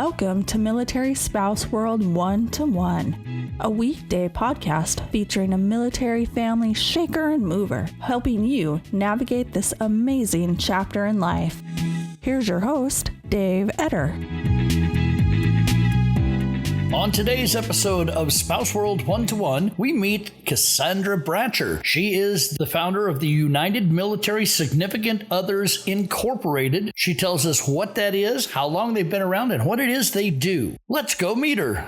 Welcome to Military Spouse World 1-to-1, a weekday podcast featuring a military family shaker and mover, helping you navigate this amazing chapter in life. Here's your host, Dave Etter. On today's episode of Spouse World 1-to-1, we meet Cassandra Bratcher. She is the founder of the United Military Significant Others Incorporated. She tells us what that is, how long they've been around, and what it is they do. Let's go meet her.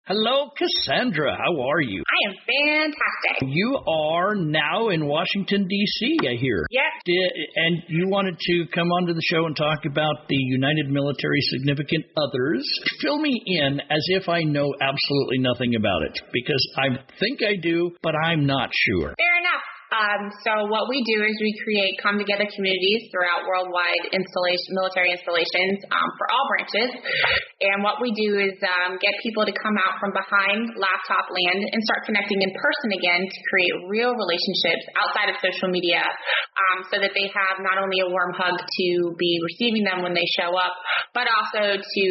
Hello, Cassandra. How are you? I am fantastic. You are now in Washington, D.C., I hear. Yes. And you wanted to come onto the show and talk about the United Military Significant Others. Fill me in as if I know absolutely nothing about it, because I think I do, but I'm not sure. Fair enough. So what we do is we create come-together communities throughout worldwide military installations for all branches. And what we do is get people to come out from behind laptop land and start connecting in person again to create real relationships outside of social media so that they have not only a warm hug to be receiving them when they show up, but also to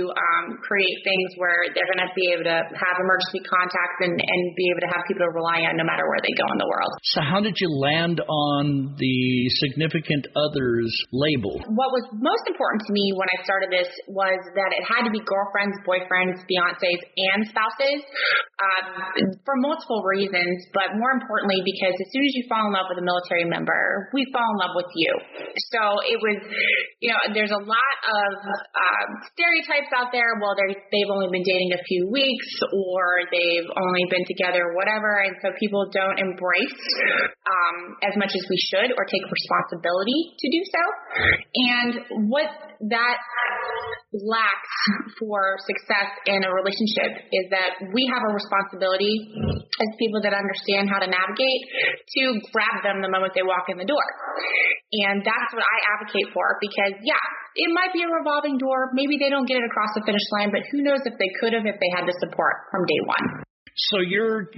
create things where they're going to be able to have emergency contacts and be able to have people to rely on no matter where they go in the world. So how did you land on the Significant Others label? What was most important to me when I started this was that it had to be girlfriends, boyfriends, fiancés, and spouses for multiple reasons, but more importantly because as soon as you fall in love with a military member, we fall in love with you. So it was, there's a lot of stereotypes out there. Well, they've only been dating a few weeks or they've only been together, whatever, and so people don't embrace as much as we should or take responsibility to do so. And what that lacks for success in a relationship is that we have a responsibility as people that understand how to navigate to grab them the moment they walk in the door. And that's what I advocate for because, it might be a revolving door. Maybe they don't get it across the finish line, but who knows if they could have if they had the support from day one. So you're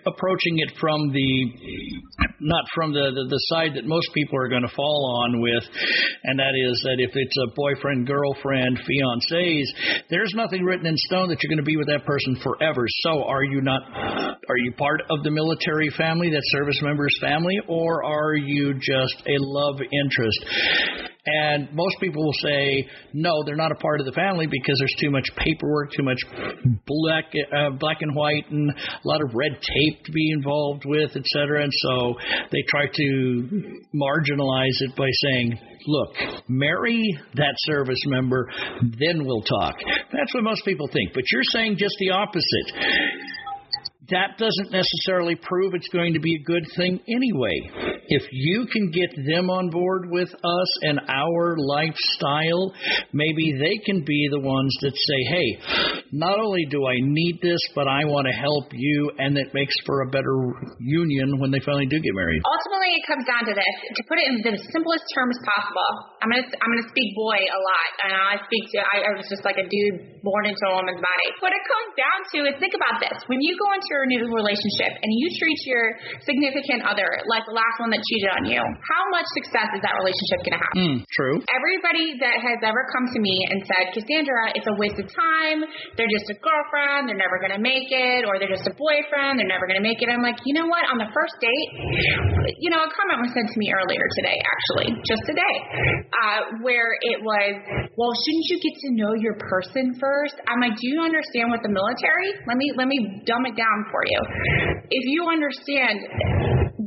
approaching it from not from the side that most people are going to fall on with, and that is that if it's a boyfriend, girlfriend, fiancés, there's nothing written in stone that you're going to be with that person forever. So are you part of the military family, that service member's family, or are you just a love interest? And most people will say, no, they're not a part of the family because there's too much paperwork, too much black and white, and a lot of red tape to be involved with, et cetera. And so they try to marginalize it by saying, look, marry that service member, then we'll talk. That's what most people think. But you're saying just the opposite. That doesn't necessarily prove it's going to be a good thing anyway. If you can get them on board with us and our lifestyle, maybe they can be the ones that say, hey, not only do I need this, but I want to help you, and that makes for a better union when they finally do get married. Ultimately, it comes down to this. To put it in the simplest terms possible, I'm gonna speak boy a lot, and I was just like a dude born into a woman's body. What it comes down to is, think about this. When you go into a new relationship and you treat your significant other like the last one that cheated on you, how much success is that relationship going to have? True. Everybody that has ever come to me and said, Cassandra, it's a waste of time, they're just a girlfriend, they're never going to make it, or they're just a boyfriend, they're never going to make it. I'm like, you know what, on the first date, a comment was sent to me earlier today, actually, just today, where it was, well, shouldn't you get to know your person first? I'm like, do you understand what the military? Let me dumb it down for you. If you understand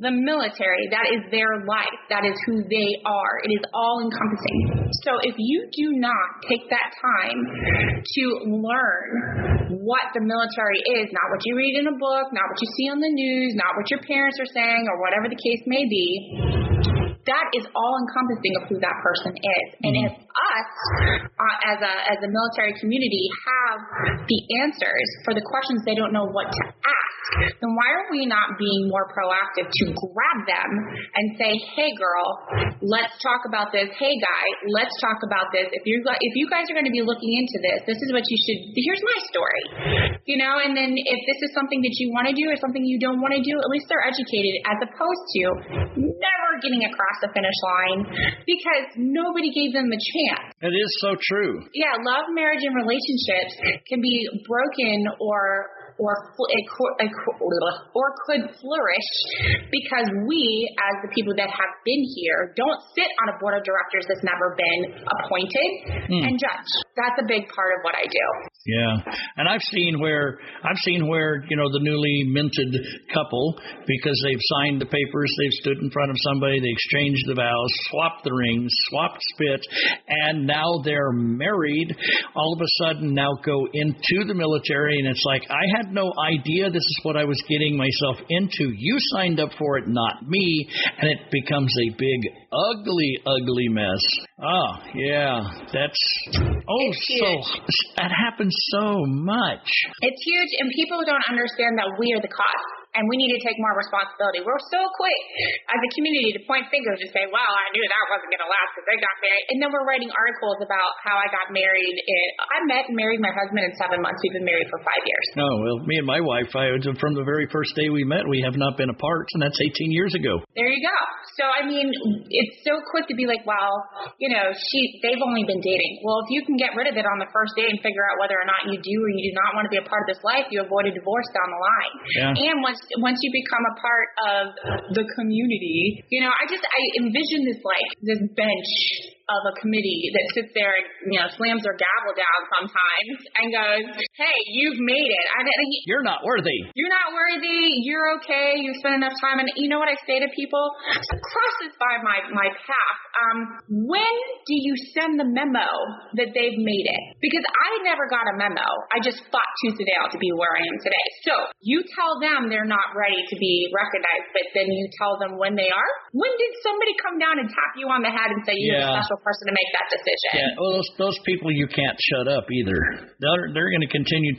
the military, that is their life. That is who they are. It is all encompassing. So if you do not take that time to learn what the military is, not what you read in a book, not what you see on the news, not what your parents are saying, or whatever the case may be, that is all encompassing of who that person is. And if us, as a military community, have the answers for the questions they don't know what to ask, then why are we not being more proactive to grab them and say, hey, girl, let's talk about this. Hey, guy, let's talk about this. If you guys are going to be looking into this is what you should, here's my story, and then if this is something that you want to do or something you don't want to do, at least they're educated, as opposed to never getting across the finish line because nobody gave them a chance. It is so true. Yeah, love, marriage, and relationships can be broken or could flourish because we, as the people that have been here, don't sit on a board of directors that's never been appointed and judge. That's a big part of what I do. Yeah, and I've seen where the newly minted couple, because they've signed the papers, they've stood in front of somebody, they exchanged the vows, swapped the rings, swapped spits, and now they're married. All of a sudden, now go into the military, and it's like, I had no idea this is what I was getting myself into. You signed up for it, not me, and it becomes a big, ugly mess. Oh, yeah, that happens so much. It's huge, and people don't understand that we are the cause. And we need to take more responsibility. We're so quick as a community to point fingers and say, well, I knew that wasn't going to last because they got married. And then we're writing articles about how I got married. I met and married my husband in 7 months. We've been married for 5 years. Oh, well, me and my wife, from the very first day we met, we have not been apart, and that's 18 years ago. There you go. So, I mean, it's so quick to be like, well, they've only been dating. Well, if you can get rid of it on the first date and figure out whether or not you do or you do not want to be a part of this life, you avoid a divorce down the line. Yeah. And once you become a part of the community, I envision this bench of a committee that sits there and, slams their gavel down sometimes and goes, hey, you've made it. You're not worthy. You're not worthy. You're okay. You spent enough time. And you know what I say to people? Crosses by my path. When do you send the memo that they've made it? Because I never got a memo. I just fought tooth and nail to be where I am today. So you tell them they're not ready to be recognized, but then you tell them when they are? When did somebody come down and tap you on the head and say you're a special person to make that decision? Yeah, well, those people you can't shut up either. They're going to continue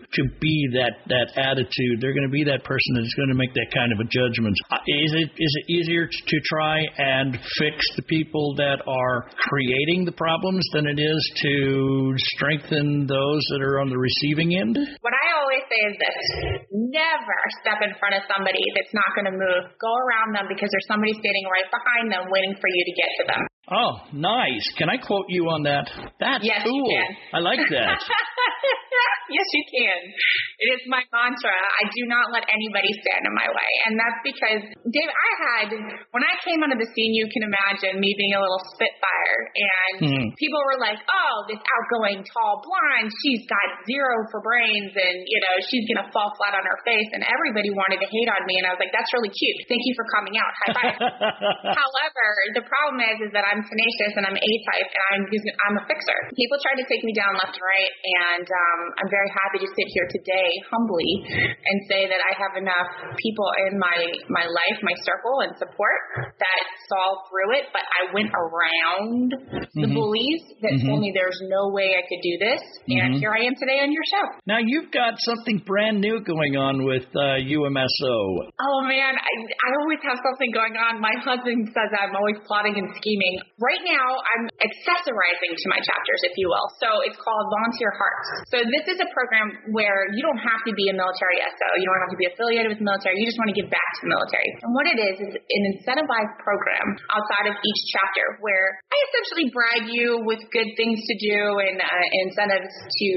to be that attitude. They're going to be that person that's going to make that kind of a judgment. Is it easier to try and fix the people that are creating the problems than it is to strengthen those that are on the receiving end? What I always say is this: never step in front of somebody that's not going to move. Go around them because there's somebody standing right behind them waiting for you to get to them. Oh, nice. Can I quote you on that? That's yes, cool. You can. I like that. Yes, you can. It is my mantra. I do not let anybody stand in my way. And that's because, Dave, when I came onto the scene, you can imagine me being a little spitfire. And people were like, oh, this outgoing, tall blonde, she's got zero for brains and, she's going to fall flat on her face. And everybody wanted to hate on me. And I was like, that's really cute. Thank you for coming out. High five. However, the problem is that I'm tenacious and I'm A-type and I'm a fixer. People tried to take me down left and right. And I'm very happy to sit here today humbly and say that I have enough people in my life, my circle and support that saw through it, but I went around the bullies that told me there's no way I could do this, and here I am today on your show. Now you've got something brand new going on with UMSO. Oh man, I always have something going on. My husband says I'm always plotting and scheming. Right now I'm accessorizing to my chapters, if you will. So it's called Volunteer Hearts. So this is a program where you don't have to be a military SO. You don't have to be affiliated with the military. You just want to give back to the military. And what it is an incentivized program outside of each chapter where I essentially bribe you with good things to do and incentives to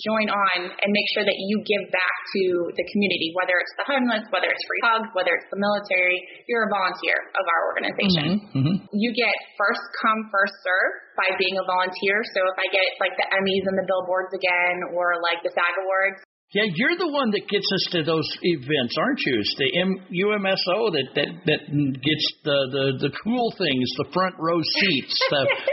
join on and make sure that you give back to the community, whether it's the homeless, whether it's free hugs, whether it's the military. You're a volunteer of our organization. You get first come, first serve by being a volunteer. So if I get like the Emmys and the billboards again, or like the SAG Awards. Yeah, you're the one that gets us to those events, aren't you? It's the UMSO that gets the cool things, the front row seats,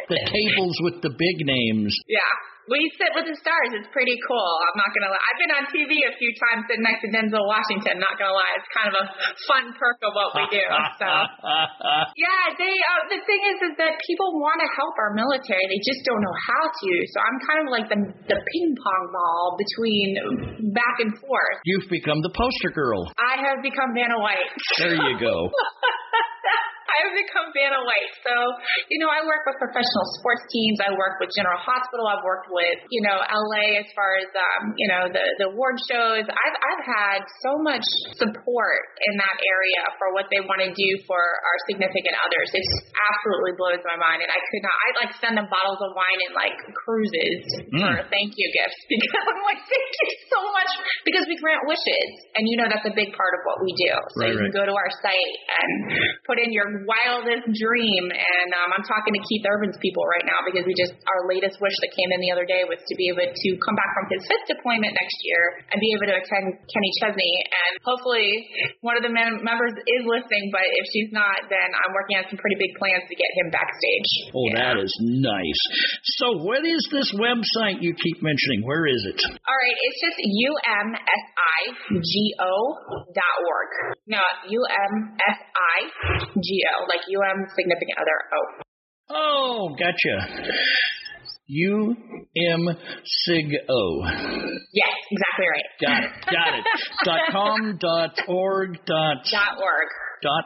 the tables with the big names. Yeah. We sit with the stars. It's pretty cool. I'm not going to lie. I've been on TV a few times sitting next to Denzel Washington. Not going to lie. It's kind of a fun perk of what we do. So, yeah, the thing is that people want to help our military. They just don't know how to. So I'm kind of like the ping pong ball between back and forth. You've become the poster girl. I have become Vanna White. There you go. I have become Vanna White. So, I work with professional sports teams. I work with General Hospital. I've worked with, LA as far as, the award shows. I've had so much support in that area for what they want to do for our significant others. It absolutely blows my mind. And I'd send them bottles of wine and cruises for thank you gifts because I'm like, thank you so much, because we grant wishes. And that's a big part of what we do. So you can go to our site and put in your wildest dream. And I'm talking to Keith Urban's people right now because our latest wish that came in the other day was to be able to come back from his 5th deployment next year and be able to attend Kenny Chesney. And hopefully one of the members is listening, but if she's not, then I'm working on some pretty big plans to get him backstage. Oh, that is nice. So what is this website you keep mentioning? Where is it? All right. It's just UMSIGO.org. No, UMSIGO, like Significant Other. Oh, gotcha. UMSIGO. Yes, exactly right. Got it. .com, .org,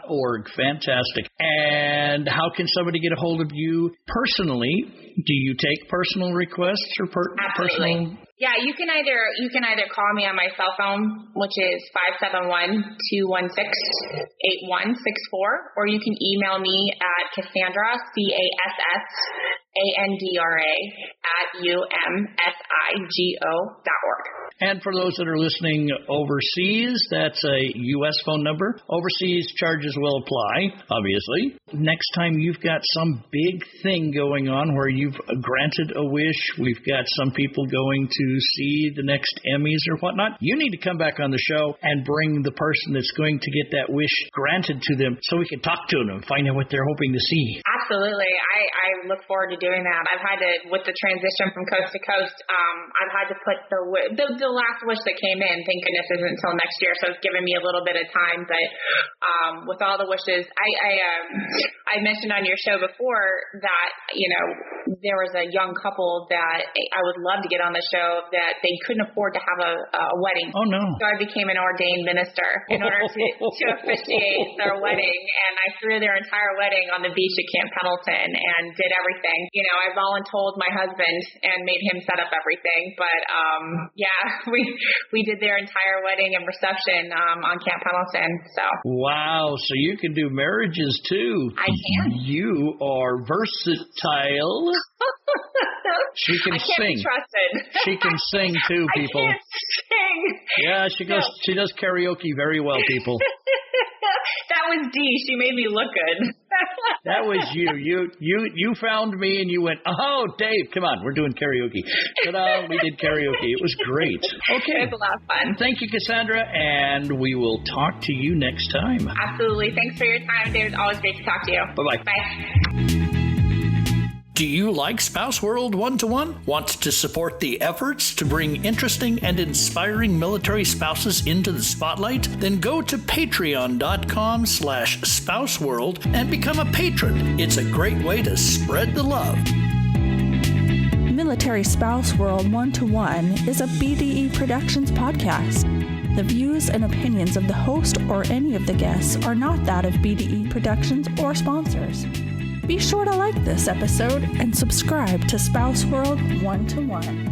.org. Fantastic. And how can somebody get a hold of you personally? Do you take personal requests or personal? Yeah, you can either call me on my cell phone, which is 571-216-8164, or you can email me at Cassandra, CASSANDRA @UMSIGO.org. And for those that are listening overseas, that's a U.S. phone number. Overseas charges will apply, obviously. Next time you've got some big thing going on where you've granted a wish, we've got some people going to see the next Emmys or whatnot, you need to come back on the show and bring the person that's going to get that wish granted to them so we can talk to them and find out what they're hoping to see. Absolutely. I look forward to doing that. I've had to, with the transition from coast to coast, I've had to put the last wish that came in, thank goodness, isn't until next year, so it's given me a little bit of time. But with all the wishes, I mentioned on your show before that, there was a young couple that I would love to get on the show that they couldn't afford to have a wedding. Oh, no. So I became an ordained minister in order to officiate their wedding. And I threw their entire wedding on the beach at Camp Pendleton and did everything. I voluntold my husband and made him set up everything. But, we did their entire wedding and reception on Camp Pendleton. So. Wow. So you can do marriages, too. I can. You are versatile. She can I can't sing. Be trusted. She can sing too, people. I can't sing. Yeah, she goes. No. She does karaoke very well, people. That was Dee. She made me look good. That was you. You found me and you went, oh, Dave, come on, we're doing karaoke. Ta-da, we did karaoke. It was great. Okay. It was a lot of fun. Thank you, Cassandra, and we will talk to you next time. Absolutely. Thanks for your time, Dave. It's always great to talk to you. Bye-bye. Bye. Do you like Spouse World 1-to-1? Want to support the efforts to bring interesting and inspiring military spouses into the spotlight? Then go to patreon.com/spouseworld and become a patron. It's a great way to spread the love. Military Spouse World 1-to-1 is a BDE Productions podcast. The views and opinions of the host or any of the guests are not that of BDE Productions or sponsors. Be sure to like this episode and subscribe to Spouse World 1-to-1.